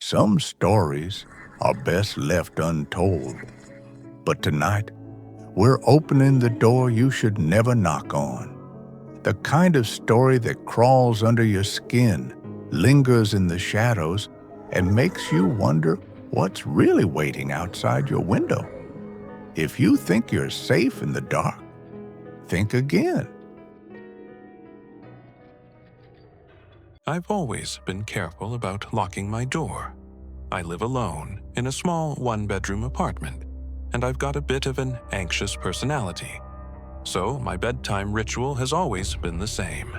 Some stories are best left untold, but tonight we're opening the door you should never knock on. The kind of story that crawls under your skin, lingers in the shadows, and makes you wonder what's really waiting outside your window. If you think you're safe in the dark, think again. I've always been careful about locking my door. I live alone in a small one-bedroom apartment, and I've got a bit of an anxious personality. So my bedtime ritual has always been the same.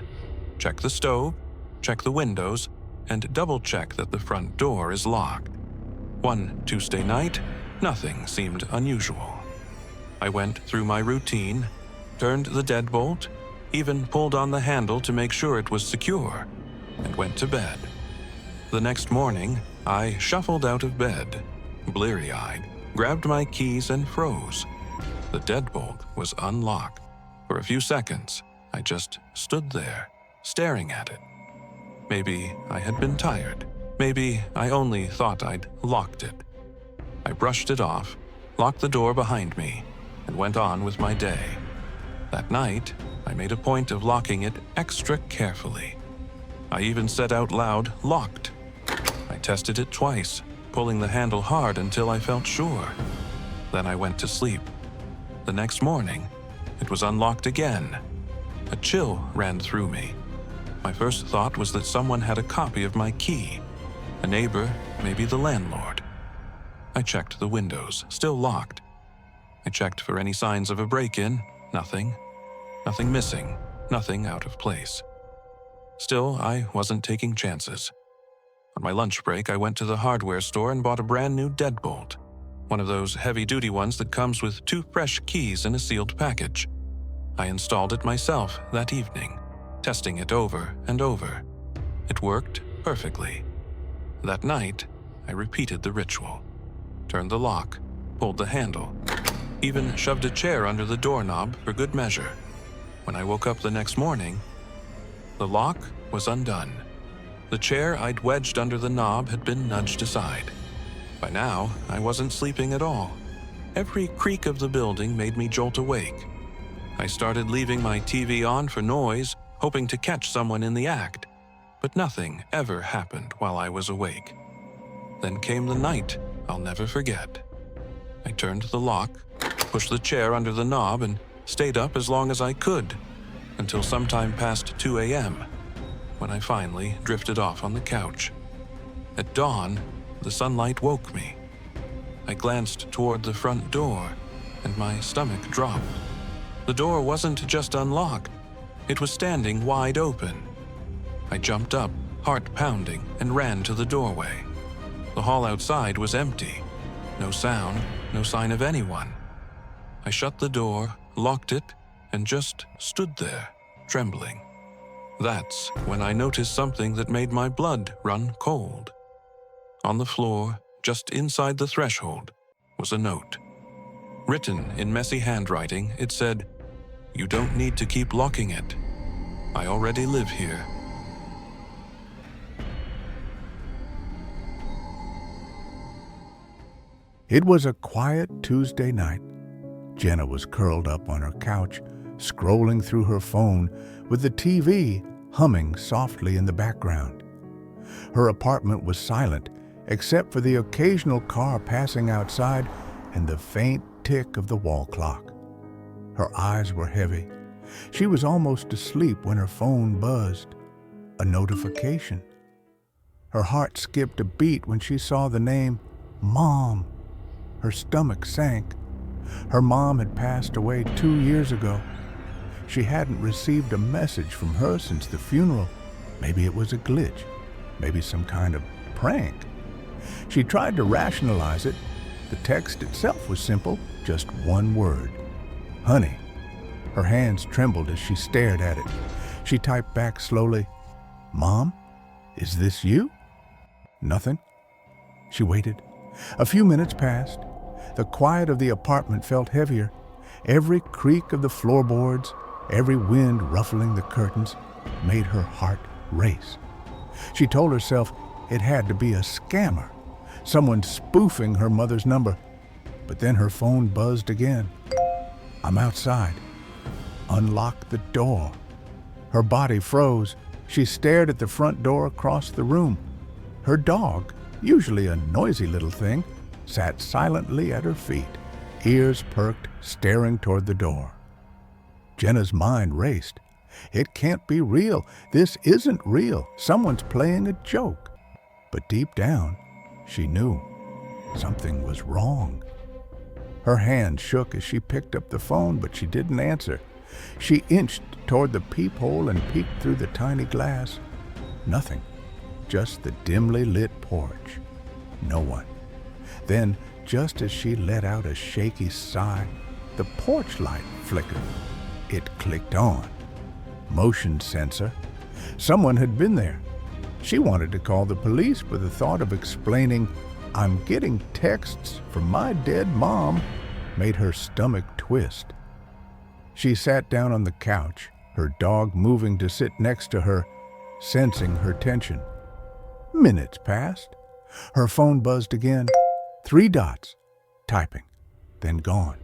Check the stove, check the windows, and double-check that the front door is locked. One Tuesday night, nothing seemed unusual. I went through my routine, turned the deadbolt, even pulled on the handle to make sure it was secure, and went to bed. The next morning, I shuffled out of bed, bleary-eyed, grabbed my keys and froze. The deadbolt was unlocked. For a few seconds, I just stood there, staring at it. Maybe I had been tired. Maybe I only thought I'd locked it. I brushed it off, locked the door behind me, and went on with my day. That night, I made a point of locking it extra carefully. I even said out loud, "Locked." I tested it twice, pulling the handle hard until I felt sure. Then I went to sleep. The next morning, it was unlocked again. A chill ran through me. My first thought was that someone had a copy of my key. A neighbor, maybe the landlord. I checked the windows, still locked. I checked for any signs of a break-in. Nothing. Nothing missing. Nothing out of place. Still, I wasn't taking chances. On my lunch break, I went to the hardware store and bought a brand new deadbolt. One of those heavy-duty ones that comes with 2 fresh keys in a sealed package. I installed it myself that evening, testing it over and over. It worked perfectly. That night, I repeated the ritual. Turned the lock, pulled the handle, even shoved a chair under the doorknob for good measure. When I woke up the next morning, the lock was undone. The chair I'd wedged under the knob had been nudged aside. By now, I wasn't sleeping at all. Every creak of the building made me jolt awake. I started leaving my TV on for noise, hoping to catch someone in the act. But nothing ever happened while I was awake. Then came the night I'll never forget. I turned the lock, pushed the chair under the knob, and stayed up as long as I could, until sometime past 2 a.m., when I finally drifted off on the couch. At dawn, the sunlight woke me. I glanced toward the front door, and my stomach dropped. The door wasn't just unlocked, it was standing wide open. I jumped up, heart pounding, and ran to the doorway. The hall outside was empty. No sound, no sign of anyone. I shut the door, locked it, and just stood there, trembling. That's when I noticed something that made my blood run cold. On the floor, just inside the threshold, was a note. Written in messy handwriting, it said, "You don't need to keep locking it. I already live here." It was a quiet Tuesday night. Jenna was curled up on her couch, scrolling through her phone with the TV humming softly in the background. Her apartment was silent, except for the occasional car passing outside and the faint tick of the wall clock. Her eyes were heavy. She was almost asleep when her phone buzzed. A notification. Her heart skipped a beat when she saw the name Mom. Her stomach sank. Her mom had passed away 2 years ago. She hadn't received a message from her since the funeral. Maybe it was a glitch. Maybe some kind of prank. She tried to rationalize it. The text itself was simple, just one word. Honey. Her hands trembled as she stared at it. She typed back slowly, Mom, is this you? Nothing. She waited. A few minutes passed. The quiet of the apartment felt heavier. Every creak of the floorboards, every wind ruffling the curtains, made her heart race. She told herself It had to be a scammer, someone spoofing her mother's number. But then her phone buzzed again. I'm outside. Unlock the door. Her body froze. She stared at the front door across the room. Her dog, usually a noisy little thing, sat silently at her feet, ears perked, staring toward the door. Jenna's mind raced. It can't be real. This isn't real. Someone's playing a joke. But deep down, she knew something was wrong. Her hand shook as she picked up the phone, but she didn't answer. She inched toward the peephole and peeked through the tiny glass. Nothing. Just the dimly lit porch. No one. Then, just as she let out a shaky sigh, the porch light flickered. It clicked on. Motion sensor. Someone had been there. She wanted to call the police, but the thought of explaining, "I'm getting texts from my dead mom," made her stomach twist. She sat down on the couch, her dog moving to sit next to her, sensing her tension. Minutes passed. Her phone buzzed again. 3 dots. Typing. Then gone.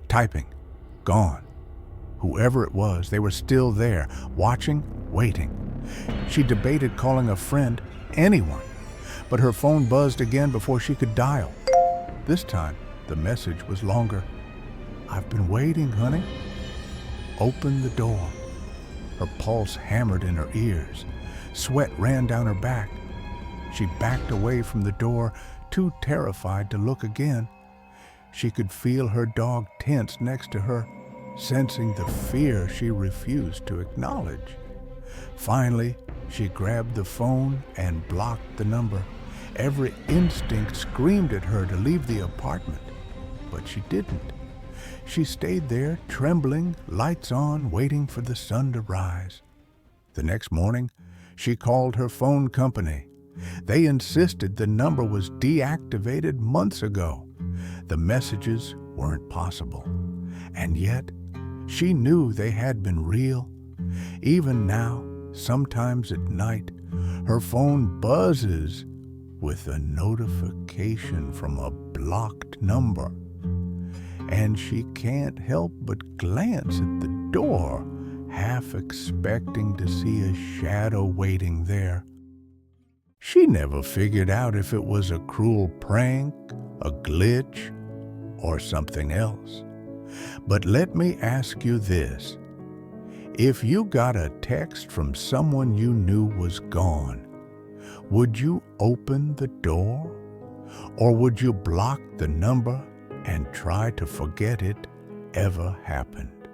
Typing. Gone. Whoever it was, they were still there, watching, waiting. She debated calling a friend, anyone, but her phone buzzed again before she could dial. This time, the message was longer. "I've been waiting, honey." Open the door. Her pulse hammered in her ears. Sweat ran down her back. She backed away from the door, too terrified to look again. She could feel her dog tense next to her, sensing the fear she refused to acknowledge. Finally, she grabbed the phone and blocked the number. Every instinct screamed at her to leave the apartment, but she didn't. She stayed there, trembling, lights on, waiting for the sun to rise. The next morning, she called her phone company. They insisted the number was deactivated months ago. The messages weren't possible. And yet, she knew they had been real. Even now, sometimes at night, her phone buzzes with a notification from a blocked number. And she can't help but glance at the door, half expecting to see a shadow waiting there. She never figured out if it was a cruel prank, a glitch, or something else. But let me ask you this. If you got a text from someone you knew was gone, would you open the door? Or would you block the number and try to forget it ever happened?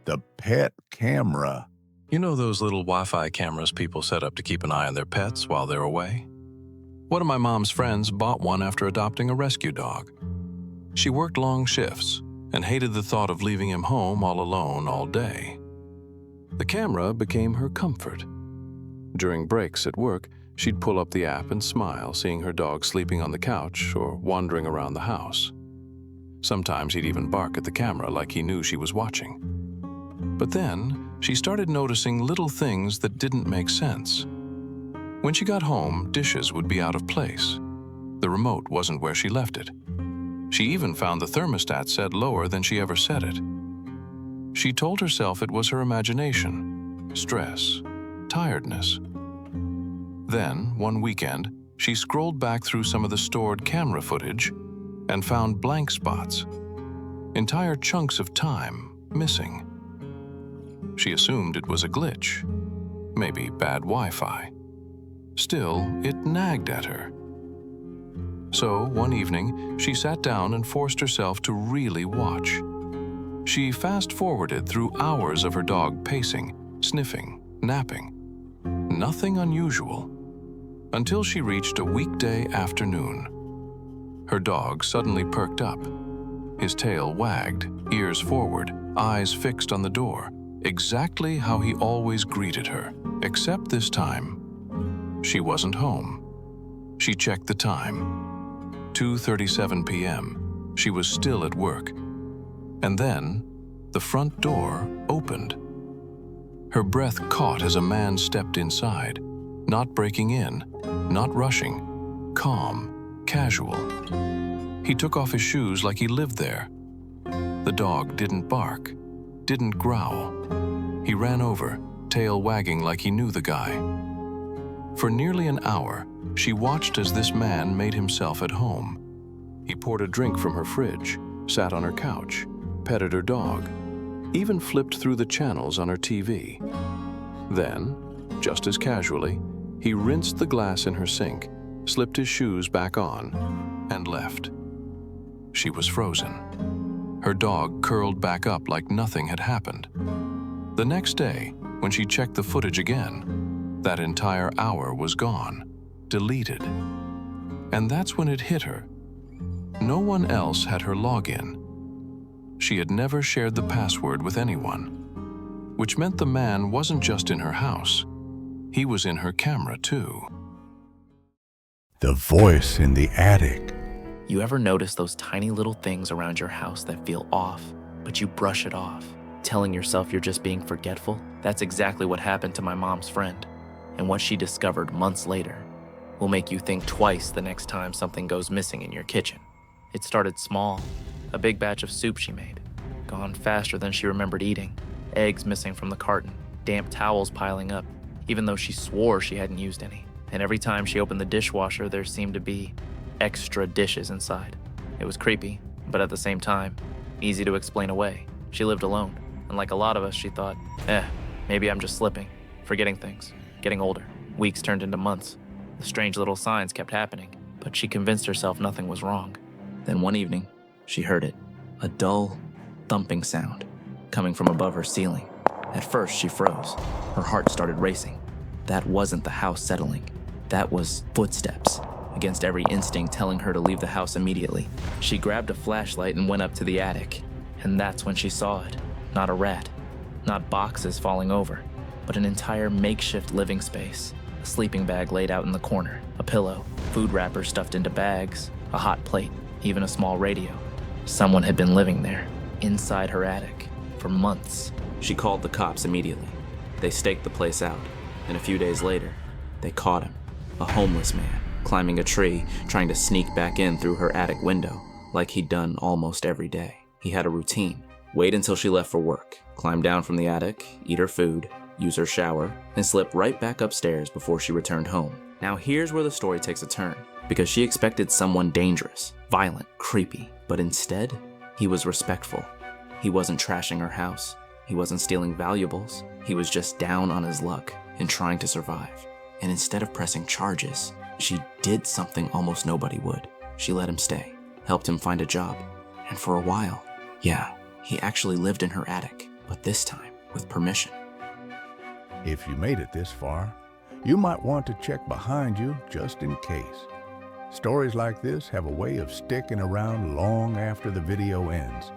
The pet camera. You know those little Wi-Fi cameras people set up to keep an eye on their pets while they're away? One of my mom's friends bought one after adopting a rescue dog. She worked long shifts and hated the thought of leaving him home all alone all day. The camera became her comfort. During breaks at work, she'd pull up the app and smile, seeing her dog sleeping on the couch or wandering around the house. Sometimes he'd even bark at the camera like he knew she was watching. But then, she started noticing little things that didn't make sense. When she got home, dishes would be out of place. The remote wasn't where she left it. She even found the thermostat set lower than she ever set it. She told herself it was her imagination, stress, tiredness. Then, one weekend, she scrolled back through some of the stored camera footage and found blank spots, entire chunks of time missing. She assumed it was a glitch, maybe bad Wi-Fi. Still, it nagged at her. So, one evening, she sat down and forced herself to really watch. She fast-forwarded through hours of her dog pacing, sniffing, napping. Nothing unusual. Until she reached a weekday afternoon. Her dog suddenly perked up. His tail wagged, ears forward, eyes fixed on the door, exactly how he always greeted her, except this time, she wasn't home. She checked the time. 2:37 p.m. She was still at work. And then, the front door opened. Her breath caught as a man stepped inside, not breaking in, not rushing, calm, casual. He took off his shoes like he lived there. The dog didn't bark, didn't growl. He ran over, tail wagging like he knew the guy. For nearly an hour, she watched as this man made himself at home. He poured a drink from her fridge, sat on her couch, petted her dog, even flipped through the channels on her TV. Then, just as casually, he rinsed the glass in her sink, slipped his shoes back on, and left. She was frozen. Her dog curled back up like nothing had happened. The next day, when she checked the footage again, that entire hour was gone, deleted. And that's when it hit her. No one else had her login. She had never shared the password with anyone, which meant the man wasn't just in her house. He was in her camera too. The voice in the attic. You ever notice those tiny little things around your house that feel off, but you brush it off, telling yourself you're just being forgetful? That's exactly what happened to my mom's friend. And what she discovered months later will make you think twice the next time something goes missing in your kitchen. It started small, a big batch of soup she made, gone faster than she remembered eating, eggs missing from the carton, damp towels piling up, even though she swore she hadn't used any. And every time she opened the dishwasher, there seemed to be extra dishes inside. It was creepy, but at the same time, easy to explain away. She lived alone, and like a lot of us, she thought, maybe I'm just slipping, forgetting things, getting older. Weeks turned into months. The strange little signs kept happening, but she convinced herself nothing was wrong. Then one evening, she heard it, a dull, thumping sound coming from above her ceiling. At first, she froze. Her heart started racing. That wasn't the house settling. That was footsteps, against every instinct telling her to leave the house immediately. She grabbed a flashlight and went up to the attic, and that's when she saw it. Not a rat, not boxes falling over, but an entire makeshift living space. A sleeping bag laid out in the corner, a pillow, food wrappers stuffed into bags, a hot plate, even a small radio. Someone had been living there, inside her attic, for months. She called the cops immediately. They staked the place out, and a few days later, they caught him, a homeless man, climbing a tree, trying to sneak back in through her attic window, like he'd done almost every day. He had a routine. Wait until she left for work, climb down from the attic, eat her food, use her shower, and slip right back upstairs before she returned home. Now here's where the story takes a turn, because she expected someone dangerous, violent, creepy, but instead, he was respectful. He wasn't trashing her house. He wasn't stealing valuables. He was just down on his luck and trying to survive. And instead of pressing charges, she did something almost nobody would. She let him stay, helped him find a job, and for a while, he actually lived in her attic, but this time with permission. If you made it this far, you might want to check behind you just in case. Stories like this have a way of sticking around long after the video ends.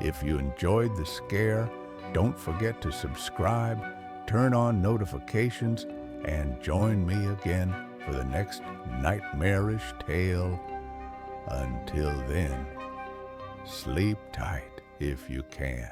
If you enjoyed the scare, don't forget to subscribe, turn on notifications, and join me again for the next nightmarish tale. Until then, sleep tight if you can.